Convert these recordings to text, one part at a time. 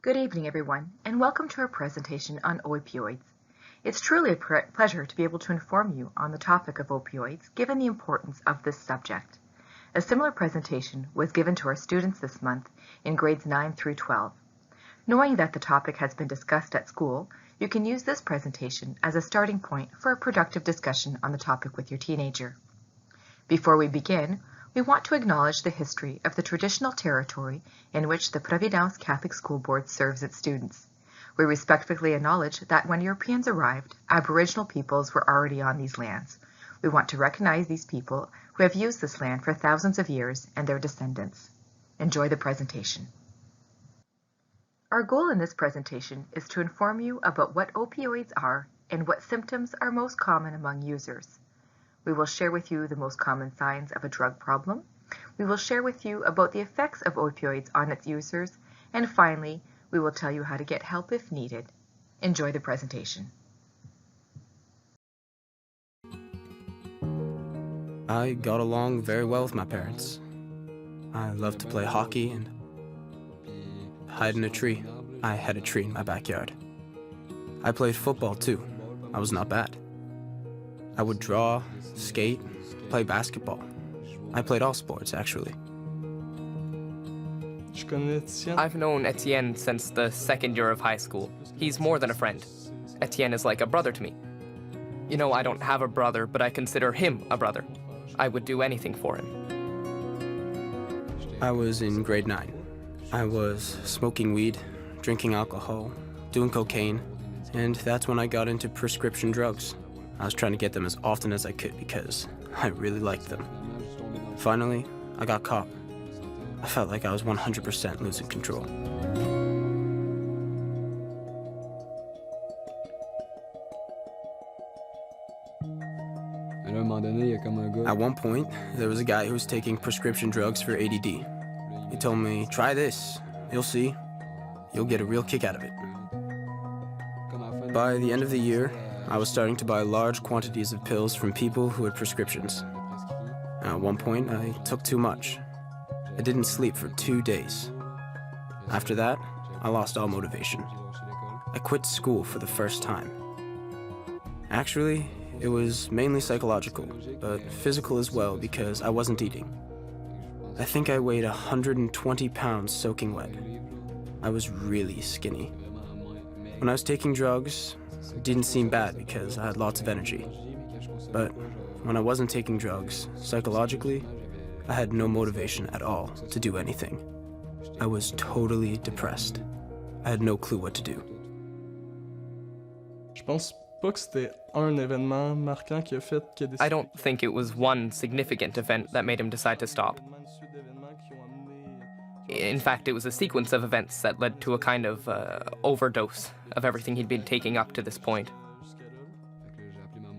Good evening, everyone, and welcome to our presentation on opioids. It's truly a pleasure to be able to inform you on the topic of opioids, given the importance of this subject. A similar presentation was given to our students this month in grades 9 through 12. Knowing that the topic has been discussed at school, you can use this presentation as a starting point for a productive discussion on the topic with your teenager. Before we begin, we want to acknowledge the history of the traditional territory in which the Providence Catholic School Board serves its students. We respectfully acknowledge that when Europeans arrived, Aboriginal peoples were already on these lands. We want to recognize these people who have used this land for thousands of years and their descendants. Enjoy the presentation. Our goal in this presentation is to inform you about what opioids are and what symptoms are most common among users. We will share with you the most common signs of a drug problem. We will share with you about the effects of opioids on its users. And finally, we will tell you how to get help if needed. Enjoy the presentation. I got along very well with my parents. I loved to play hockey and hide in a tree. I had a tree in my backyard. I played football too. I was not bad. I would draw, skate, play basketball. I played all sports, actually. I've known Etienne since the second year of high school. He's more than a friend. Etienne is like a brother to me. You know, I don't have a brother, but I consider him a brother. I would do anything for him. I was in grade 9. I was smoking weed, drinking alcohol, doing cocaine, and that's when I got into prescription drugs. I was trying to get them as often as I could because I really liked them. Finally, I got caught. I felt like I was 100% losing control. At one point, there was a guy who was taking prescription drugs for ADD. He told me, "Try this. You'll see. You'll get a real kick out of it." By the end of the year, I was starting to buy large quantities of pills from people who had prescriptions. At one point, I took too much. I didn't sleep for 2 days. After that, I lost all motivation. I quit school for the first time. Actually, it was mainly psychological, but physical as well because I wasn't eating. I think I weighed 120 pounds soaking wet. I was really skinny. When I was taking drugs, it didn't seem bad because I had lots of energy. But when I wasn't taking drugs, psychologically, I had no motivation at all to do anything. I was totally depressed. I had no clue what to do. I don't think it was one significant event that made him decide to stop. In fact, it was a sequence of events that led to a kind of overdose of everything he'd been taking up to this point.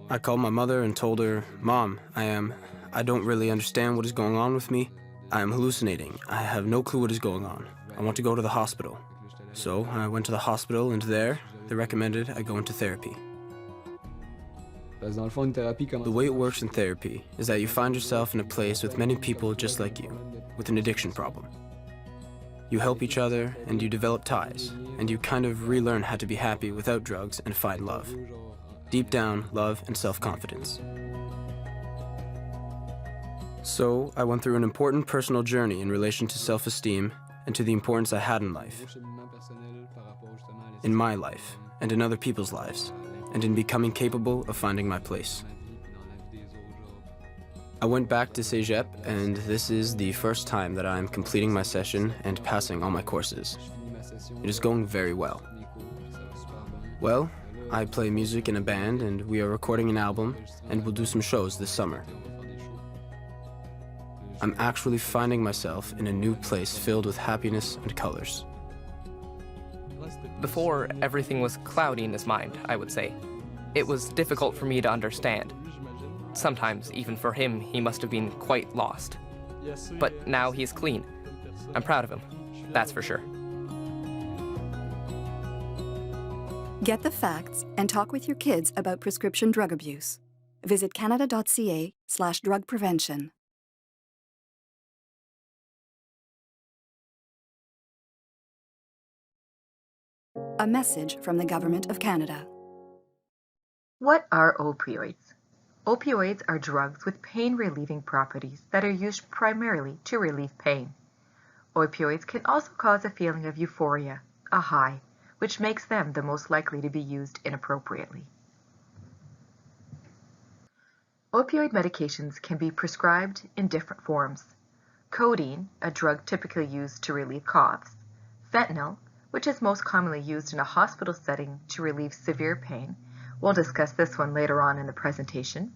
I called my mother and told her, "Mom, I don't really understand what is going on with me. I am hallucinating. I have no clue what is going on. I want to go to the hospital." So I went to the hospital, and there, they recommended I go into therapy. The way it works in therapy is that you find yourself in a place with many people just like you, with an addiction problem. You help each other, and you develop ties, and you kind of relearn how to be happy without drugs and find love. Deep down, love and self-confidence. So, I went through an important personal journey in relation to self-esteem and to the importance I had in life. In my life, and in other people's lives, and in becoming capable of finding my place. I went back to Cégep, and this is the first time that I'm completing my session and passing all my courses. It is going very well. Well, I play music in a band, and we are recording an album, and we'll do some shows this summer. I'm actually finding myself in a new place filled with happiness and colors. Before, everything was cloudy in his mind, I would say. It was difficult for me to understand. Sometimes, even for him, he must have been quite lost. But now he's clean. I'm proud of him, that's for sure. Get the facts and talk with your kids about prescription drug abuse. Visit canada.ca/drug prevention. A message from the Government of Canada. What are opioids? Opioids are drugs with pain-relieving properties that are used primarily to relieve pain. Opioids can also cause a feeling of euphoria, a high, which makes them the most likely to be used inappropriately. Opioid medications can be prescribed in different forms. Codeine, a drug typically used to relieve coughs. Fentanyl, which is most commonly used in a hospital setting to relieve severe pain. We'll discuss this one later on in the presentation.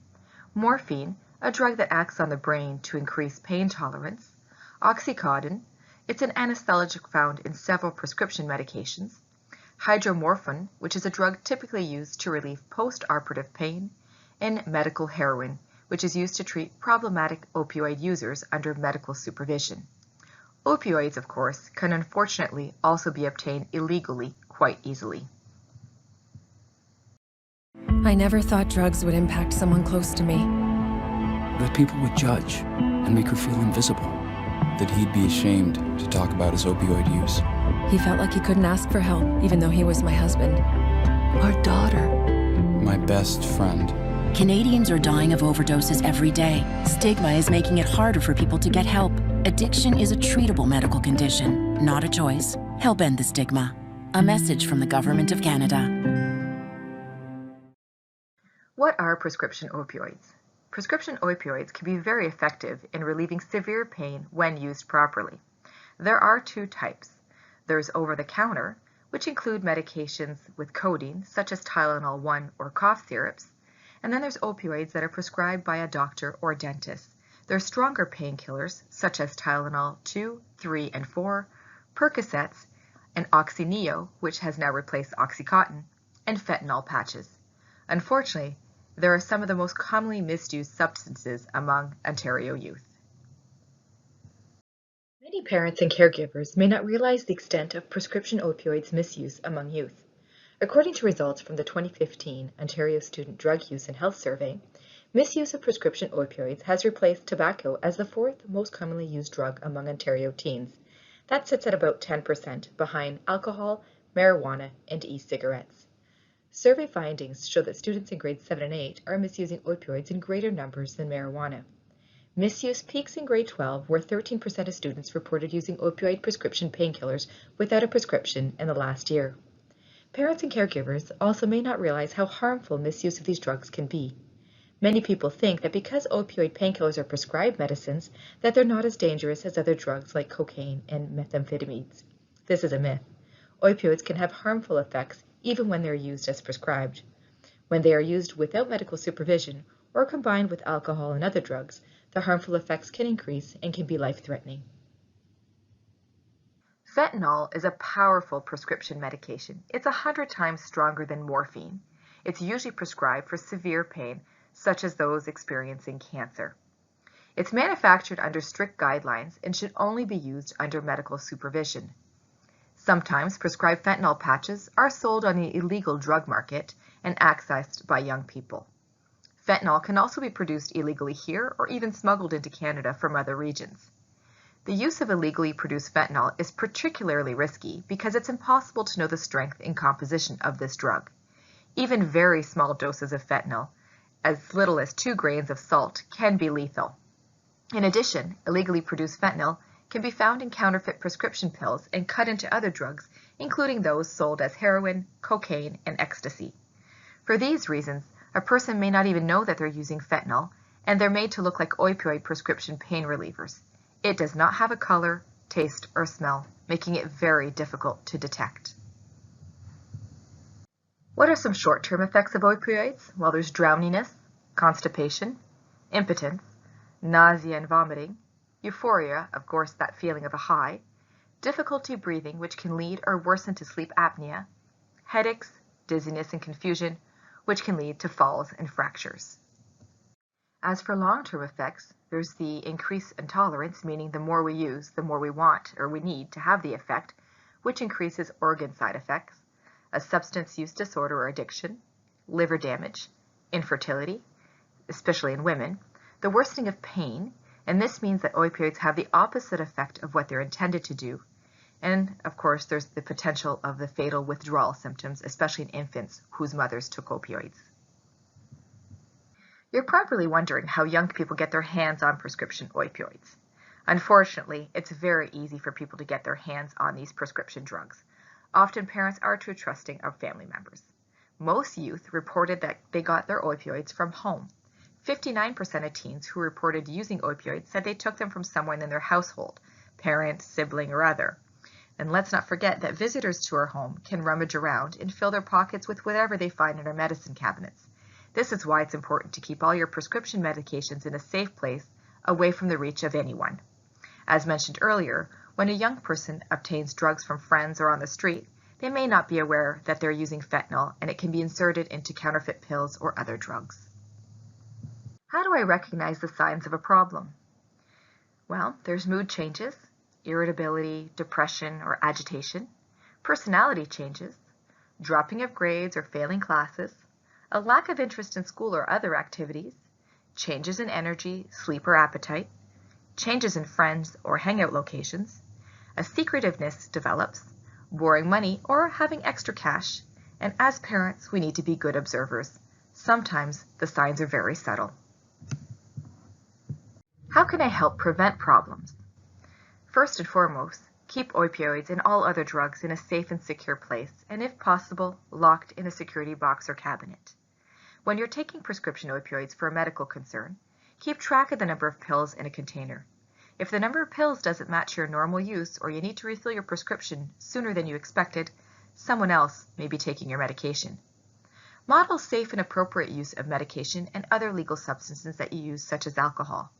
Morphine, a drug that acts on the brain to increase pain tolerance. Oxycodone, it's an anesthetic found in several prescription medications. Hydromorphone, which is a drug typically used to relieve post-operative pain. And medical heroin, which is used to treat problematic opioid users under medical supervision. Opioids, of course, can unfortunately also be obtained illegally quite easily. I never thought drugs would impact someone close to me. That people would judge and make her feel invisible. That he'd be ashamed to talk about his opioid use. He felt like he couldn't ask for help, even though he was my husband. Our daughter. My best friend. Canadians are dying of overdoses every day. Stigma is making it harder for people to get help. Addiction is a treatable medical condition, not a choice. Help end the stigma. A message from the Government of Canada. What are prescription opioids? Prescription opioids can be very effective in relieving severe pain when used properly. There are two types. There's over-the-counter, which include medications with codeine, such as Tylenol 1 or cough syrups. And then there's opioids that are prescribed by a doctor or dentist. They're stronger painkillers, such as Tylenol 2, 3, and 4, Percocets, and Oxyneo, which has now replaced Oxycontin, and fentanyl patches. Unfortunately, there are some of the most commonly misused substances among Ontario youth. Many parents and caregivers may not realize the extent of prescription opioids misuse among youth. According to results from the 2015 Ontario Student Drug Use and Health Survey, misuse of prescription opioids has replaced tobacco as the fourth most commonly used drug among Ontario teens. That sits at about 10% behind alcohol, marijuana, and e-cigarettes. Survey findings show that students in grades 7 and 8 are misusing opioids in greater numbers than marijuana. Misuse peaks in grade 12, where 13% of students reported using opioid prescription painkillers without a prescription in the last year. Parents and caregivers also may not realize how harmful misuse of these drugs can be. Many people think that because opioid painkillers are prescribed medicines, that they're not as dangerous as other drugs like cocaine and methamphetamines. This is a myth. Opioids can have harmful effects even when they're used as prescribed. When they are used without medical supervision or combined with alcohol and other drugs, the harmful effects can increase and can be life-threatening. Fentanyl is a powerful prescription medication. It's 100 times stronger than morphine. It's usually prescribed for severe pain, such as those experiencing cancer. It's manufactured under strict guidelines and should only be used under medical supervision. Sometimes prescribed fentanyl patches are sold on the illegal drug market and accessed by young people. Fentanyl can also be produced illegally here or even smuggled into Canada from other regions. The use of illegally produced fentanyl is particularly risky because it's impossible to know the strength and composition of this drug. Even very small doses of fentanyl, as little as 2 grains of salt, can be lethal. In addition, illegally produced fentanyl can be found in counterfeit prescription pills and cut into other drugs, including those sold as heroin, cocaine, and ecstasy. For these reasons, a person may not even know that they're using fentanyl, and they're made to look like opioid prescription pain relievers. It does not have a color, taste, or smell, making it very difficult to detect. What are some short-term effects of opioids? Well, there's drowsiness, constipation, impotence, nausea and vomiting, euphoria, of course that feeling of a high, difficulty breathing, which can lead or worsen to sleep apnea, headaches, dizziness and confusion, which can lead to falls and fractures. As for long-term effects, there's the increase in tolerance, meaning the more we use, the more we want or we need to have the effect, which increases organ side effects, a substance use disorder or addiction, liver damage, infertility, especially in women, the worsening of pain, and this means that opioids have the opposite effect of what they're intended to do, And of course, there's the potential of the fatal withdrawal symptoms, especially in infants whose mothers took opioids. You're probably wondering how young people get their hands on prescription opioids. Unfortunately, it's very easy for people to get their hands on these prescription drugs. Often parents are too trusting of family members. Most youth reported that they got their opioids from home. 59% of teens who reported using opioids said they took them from someone in their household, parent, sibling, or other. And let's not forget that visitors to our home can rummage around and fill their pockets with whatever they find in our medicine cabinets. This is why it's important to keep all your prescription medications in a safe place, away from the reach of anyone. As mentioned earlier, when a young person obtains drugs from friends or on the street, they may not be aware that they're using fentanyl, and it can be inserted into counterfeit pills or other drugs. How do I recognize the signs of a problem? Well, there's mood changes, irritability, depression, or agitation, personality changes, dropping of grades or failing classes, a lack of interest in school or other activities, changes in energy, sleep, or appetite, changes in friends or hangout locations, a secretiveness develops, borrowing money or having extra cash, and as parents, we need to be good observers. Sometimes the signs are very subtle. How can I help prevent problems? First and foremost, keep opioids and all other drugs in a safe and secure place, and if possible, locked in a security box or cabinet. When you're taking prescription opioids for a medical concern, keep track of the number of pills in a container. If the number of pills doesn't match your normal use or you need to refill your prescription sooner than you expected, someone else may be taking your medication. Model safe and appropriate use of medication and other legal substances that you use, such as alcohol.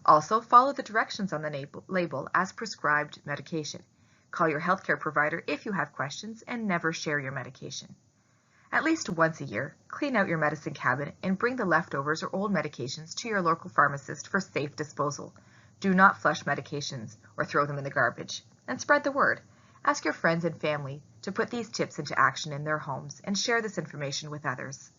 Also, follow the directions on the label as prescribed medication. Call your healthcare provider if you have questions, and never share your medication. At least once a year, clean out your medicine cabinet and bring the leftovers or old medications to your local pharmacist for safe disposal. Do not flush medications or throw them in the garbage. And spread the word. Ask your friends and family to put these tips into action in their homes and share this information with others.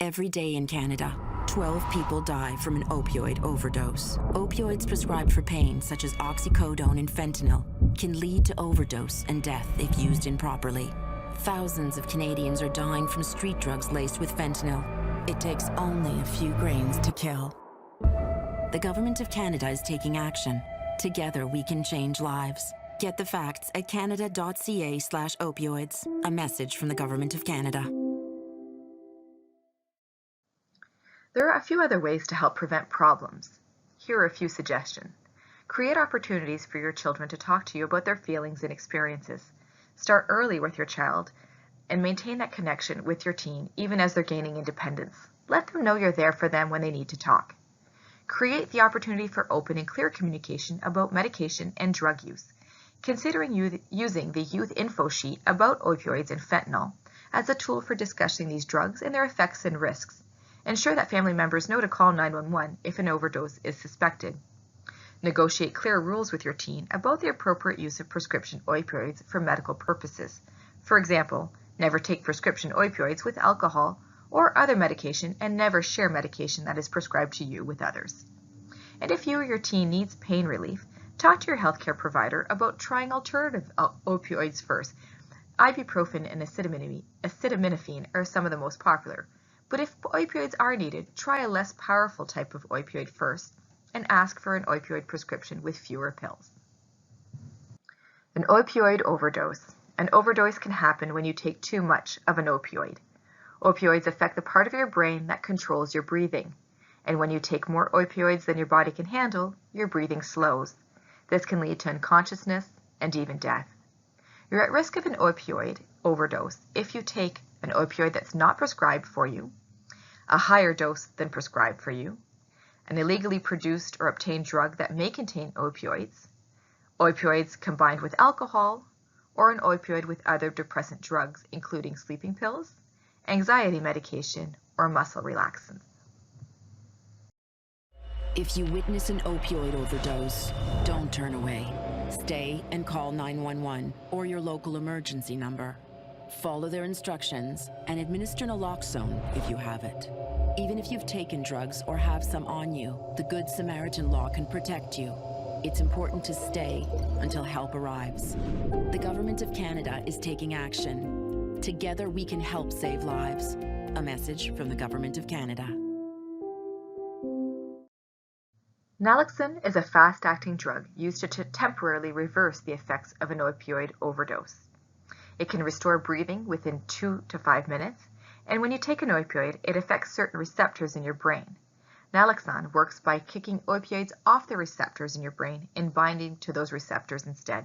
Every day in Canada, 12 people die from an opioid overdose. Opioids prescribed for pain, such as oxycodone and fentanyl, can lead to overdose and death if used improperly. Thousands of Canadians are dying from street drugs laced with fentanyl. It takes only a few grains to kill. The Government of Canada is taking action. Together we can change lives. Get the facts at canada.ca/opioids. A message from the Government of Canada. There are a few other ways to help prevent problems. Here are a few suggestions. Create opportunities for your children to talk to you about their feelings and experiences. Start early with your child and maintain that connection with your teen even as they're gaining independence. Let them know you're there for them when they need to talk. Create the opportunity for open and clear communication about medication and drug use. Considering using the youth info sheet about opioids and fentanyl as a tool for discussing these drugs and their effects and risks. Ensure that family members know to call 911 if an overdose is suspected. Negotiate clear rules with your teen about the appropriate use of prescription opioids for medical purposes. For example, never take prescription opioids with alcohol or other medication, and never share medication that is prescribed to you with others. And if you or your teen needs pain relief, talk to your healthcare provider about trying alternative opioids first. Ibuprofen and acetaminophen are some of the most popular. But if opioids are needed, try a less powerful type of opioid first and ask for an opioid prescription with fewer pills. An opioid overdose. An overdose can happen when you take too much of an opioid. Opioids affect the part of your brain that controls your breathing. And when you take more opioids than your body can handle, your breathing slows. This can lead to unconsciousness and even death. You're at risk of an opioid overdose if you take an opioid that's not prescribed for you, a higher dose than prescribed for you, an illegally produced or obtained drug that may contain opioids, opioids combined with alcohol, or an opioid with other depressant drugs, including sleeping pills, anxiety medication, or muscle relaxants. If you witness an opioid overdose, don't turn away. Stay and call 911 or your local emergency number. Follow their instructions and administer naloxone if you have it. Even if you've taken drugs or have some on you, the Good Samaritan law can protect you. It's important to stay until help arrives. The Government of Canada is taking action. Together we can help save lives. A message from the Government of Canada. Naloxone is a fast-acting drug used to temporarily reverse the effects of an opioid overdose. It can restore breathing within 2 to 5 minutes, and when you take an opioid, it affects certain receptors in your brain. Naloxone works by kicking opioids off the receptors in your brain and binding to those receptors instead.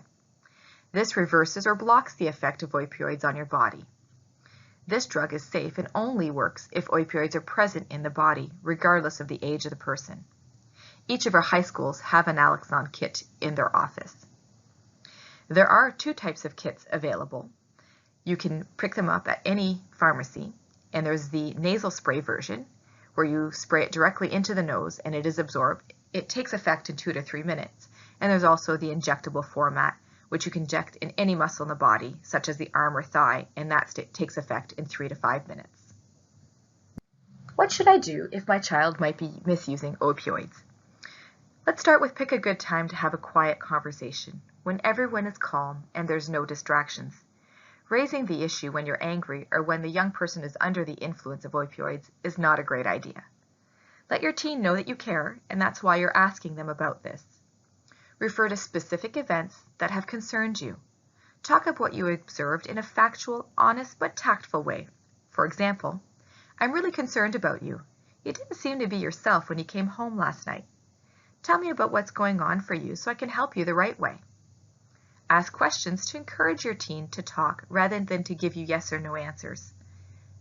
This reverses or blocks the effect of opioids on your body. This drug is safe and only works if opioids are present in the body, regardless of the age of the person. Each of our high schools have a naloxone kit in their office. There are 2 types of kits available. You can pick them up at any pharmacy, and there's the nasal spray version, where you spray it directly into the nose and it is absorbed. It takes effect in 2 to 3 minutes. And there's also the injectable format, which you can inject in any muscle in the body, such as the arm or thigh, and that takes effect in 3 to 5 minutes. What should I do if my child might be misusing opioids? Let's start with pick a good time to have a quiet conversation, when everyone is calm and there's no distractions. Raising the issue when you're angry or when the young person is under the influence of opioids is not a great idea. Let your teen know that you care, and that's why you're asking them about this. Refer to specific events that have concerned you. Talk about what you observed in a factual, honest, but tactful way. For example, I'm really concerned about you. You didn't seem to be yourself when you came home last night. Tell me about what's going on for you so I can help you the right way. Ask questions to encourage your teen to talk rather than to give you yes or no answers.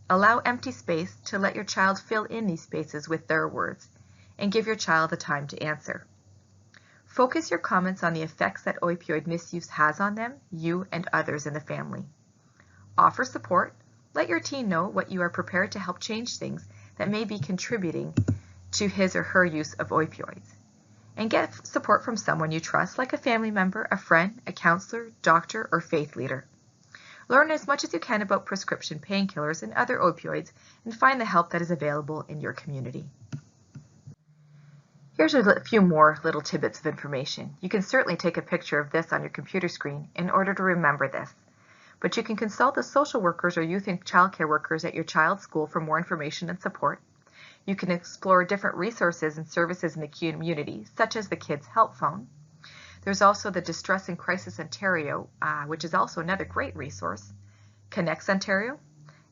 Allow empty space to let your child fill in these spaces with their words, and give your child the time to answer. Focus your comments on the effects that opioid misuse has on them, you, and others in the family. Offer support. Let your teen know what you are prepared to help change things that may be contributing to his or her use of opioids. And get support from someone you trust, like a family member, a friend, a counselor, doctor, or faith leader. Learn as much as you can about prescription painkillers and other opioids, and find the help that is available in your community. Here's a few more little tidbits of information. You can certainly take a picture of this on your computer screen in order to remember this, but you can consult the social workers or youth and child care workers at your child's school for more information and support. You can explore different resources and services in the community, such as the Kids Help Phone. There's also the Distress and Crisis Ontario, which is also another great resource. Connects Ontario,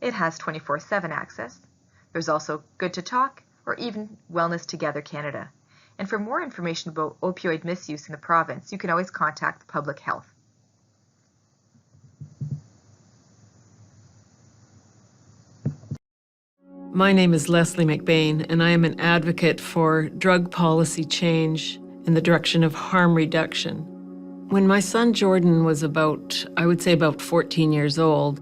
it has 24/7 access. There's also Good to Talk, or even Wellness Together Canada. And for more information about opioid misuse in the province, you can always contact Public Health. My name is Leslie McBain, and I am an advocate for drug policy change in the direction of harm reduction. When my son Jordan was about 14 years old,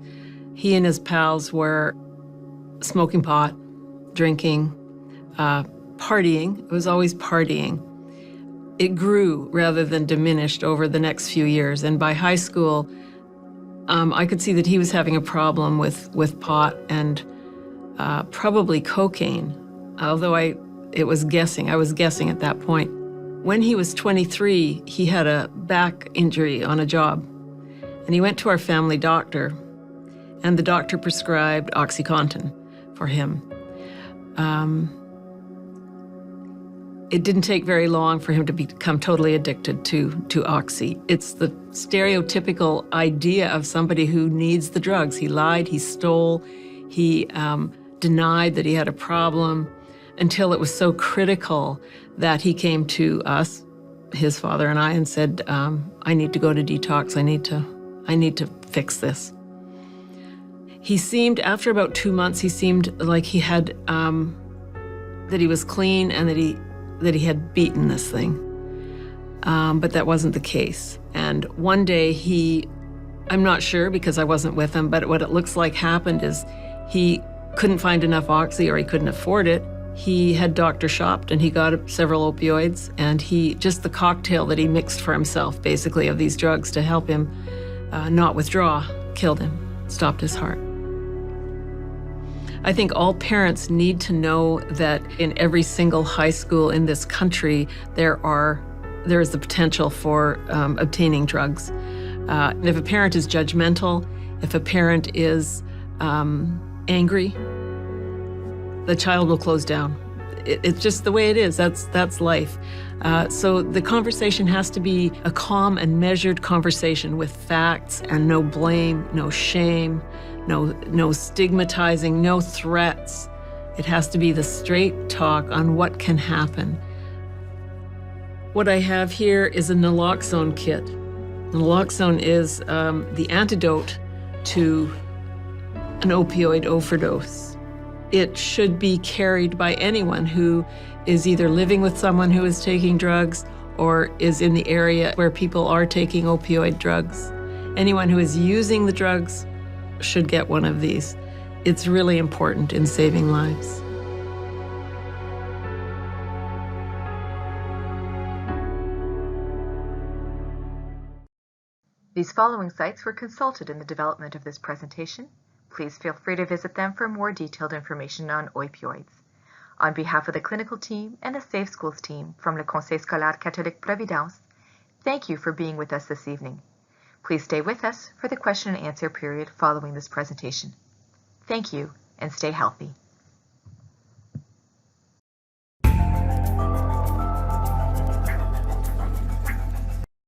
he and his pals were smoking pot, drinking, partying. It was always partying. It grew rather than diminished over the next few years, and by high school, I could see that he was having a problem with pot and probably cocaine, although I was guessing at that point. When he was 23, he had a back injury on a job, and he went to our family doctor, and the doctor prescribed OxyContin for him. It didn't take very long for him to become totally addicted to Oxy. It's the stereotypical idea of somebody who needs the drugs. He lied, he stole, he denied that he had a problem, until it was so critical that he came to us, his father and I, and said, I need to go to detox. I need to fix this. He seemed, after about 2 months, he seemed like he had, that he was clean and that he had beaten this thing. But that wasn't the case. And one day I'm not sure because I wasn't with him, but what it looks like happened is he couldn't find enough Oxy, or he couldn't afford it. He had doctor shopped and he got several opioids, and just the cocktail that he mixed for himself, basically, of these drugs to help him not withdraw, killed him, stopped his heart. I think all parents need to know that in every single high school in this country, there are there is the potential for obtaining drugs. If a parent is judgmental, if a parent is angry, the child will close down. It's just the way it is. That's life. So the conversation has to be a calm and measured conversation with facts and no blame, no shame, no stigmatizing, no threats. It has to be the straight talk on what can happen. What I have here is a naloxone kit. Naloxone is the antidote to an opioid overdose. It should be carried by anyone who is either living with someone who is taking drugs or is in the area where people are taking opioid drugs. Anyone who is using the drugs should get one of these. It's really important in saving lives. These following sites were consulted in the development of this presentation. Please feel free to visit them for more detailed information on opioids. On behalf of the clinical team and the Safe Schools team from Le Conseil Scolaire Catholique Providence, thank you for being with us this evening. Please stay with us for the question and answer period following this presentation. Thank you, and stay healthy.